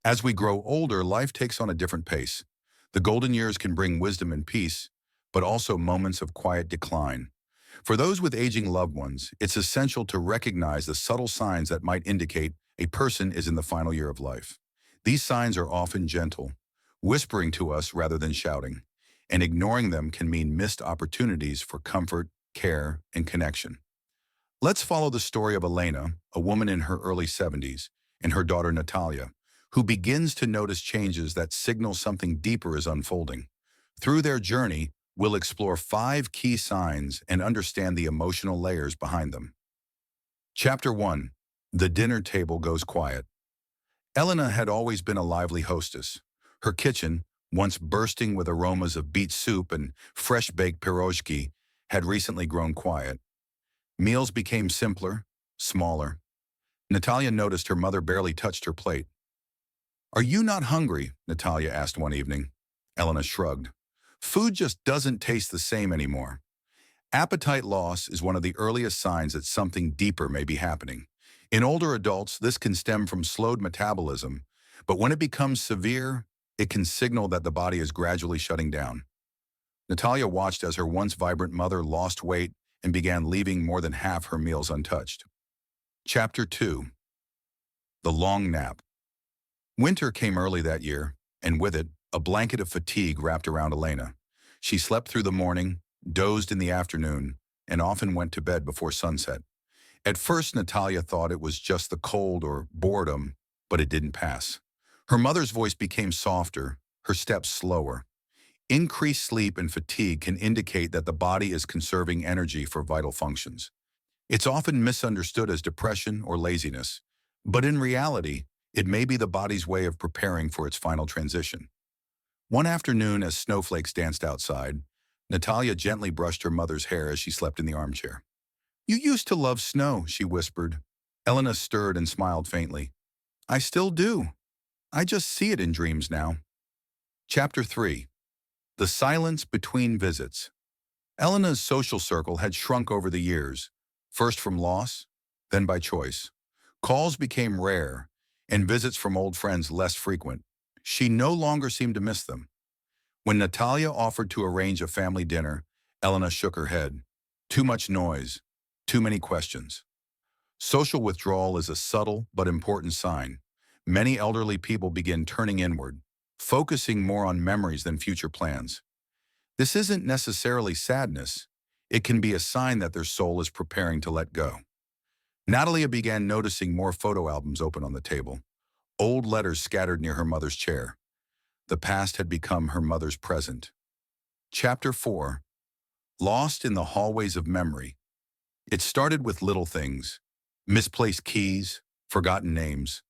As we grow older, life takes on a different pace. The golden years can bring wisdom and peace, but also moments of quiet decline. For those with aging loved ones, it's essential to recognize the subtle signs that might indicate a person is in the final year of life. These signs are often gentle, whispering to us rather than shouting, and ignoring them can mean missed opportunities for comfort, care, and connection. Let's follow the story of Elena, a woman in her early 70s, and her daughter Natalia, who begins to notice changes that signal something deeper is unfolding. Through their journey, we'll explore 5 key signs and understand the emotional layers behind them. Chapter 1. The dinner table goes quiet. Elena had always been a lively hostess. Her kitchen, once bursting with aromas of beet soup and fresh-baked pierogi, had recently grown quiet. Meals became simpler, smaller. Natalia noticed her mother barely touched her plate. "Are you not hungry?" Natalia asked one evening. Elena shrugged. "Food just doesn't taste the same anymore." Appetite loss is one of the earliest signs that something deeper may be happening. In older adults, this can stem from slowed metabolism, but when it becomes severe, it can signal that the body is gradually shutting down. Natalia watched as her once vibrant mother lost weight and began leaving more than half her meals untouched. Chapter 2. The Long Nap. Winter came early that year, and with it, a blanket of fatigue wrapped around Elena. She slept through the morning, dozed in the afternoon, and often went to bed before sunset. At first, Natalia thought it was just the cold or boredom, but it didn't pass. Her mother's voice became softer, her steps slower. Increased sleep and fatigue can indicate that the body is conserving energy for vital functions. It's often misunderstood as depression or laziness, but in reality, it may be the body's way of preparing for its final transition. One afternoon, as snowflakes danced outside, Natalia gently brushed her mother's hair as she slept in the armchair. "You used to love snow," she whispered. Elena stirred and smiled faintly. "I still do. I just see it in dreams now." Chapter 3. The Silence Between Visits. Elena's social circle had shrunk over the years, first from loss, then by choice. Calls became rare, and visits from old friends less frequent. She no longer seemed to miss them. When Natalia offered to arrange a family dinner, Elena shook her head. Too much noise, too many questions. Social withdrawal is a subtle but important sign. Many elderly people begin turning inward, focusing more on memories than future plans. This isn't necessarily sadness. It can be a sign that their soul is preparing to let go. Natalia began noticing more photo albums open on the table, old letters scattered near her mother's chair. The past had become her mother's present. Chapter 4. Lost in the Hallways of Memory. It started with little things, misplaced keys, forgotten names.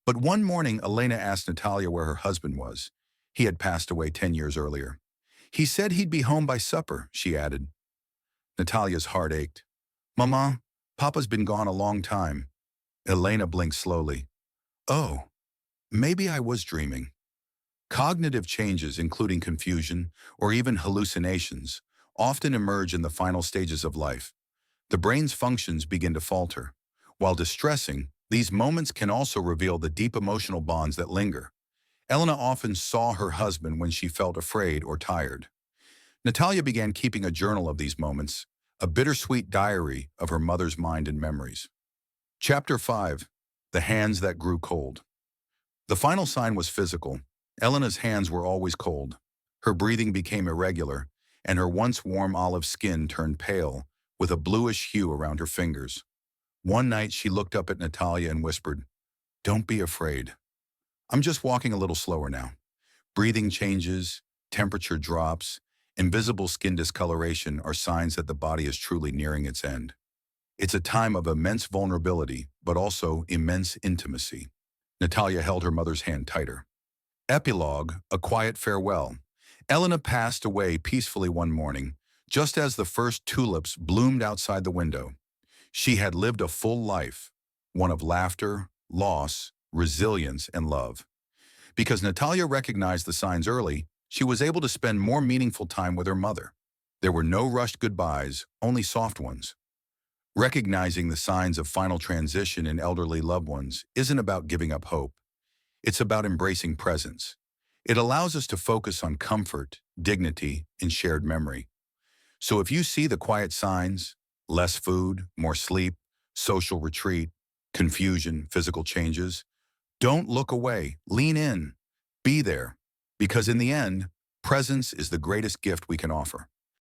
But one morning, Elena asked Natalia where her husband was. He had passed away 10 years earlier. "He said he'd be home by supper," she added. Natalia's heart ached. "Mama, Papa's been gone a long time." Elena blinked slowly. "Oh, maybe I was dreaming." Cognitive changes, including confusion or even hallucinations, often emerge in the final stages of life. The brain's functions begin to falter. While distressing, these moments can also reveal the deep emotional bonds that linger. Elena often saw her husband when she felt afraid or tired. Natalia began keeping a journal of these moments, a bittersweet diary of her mother's mind and memories. Chapter 5. The Hands That Grew Cold. The final sign was physical. Elena's hands were always cold. Her breathing became irregular, and her once warm olive skin turned pale, with a bluish hue around her fingers. One night she looked up at Natalia and whispered, "Don't be afraid. I'm just walking a little slower now." Breathing changes, temperature drops, invisible skin discoloration are signs that the body is truly nearing its end. It's a time of immense vulnerability, but also immense intimacy. Natalia held her mother's hand tighter. Epilogue, a quiet farewell. Elena passed away peacefully one morning, just as the first tulips bloomed outside the window. She had lived a full life, one of laughter, loss, resilience, and love. Because Natalia recognized the signs early, she was able to spend more meaningful time with her mother. There were no rushed goodbyes, only soft ones. Recognizing the signs of final transition in elderly loved ones isn't about giving up hope. It's about embracing presence. It allows us to focus on comfort, dignity, and shared memory. So if you see the quiet signs, less food, more sleep, social retreat, confusion, physical changes, don't look away. Lean in. Be there. Because in the end, presence is the greatest gift we can offer.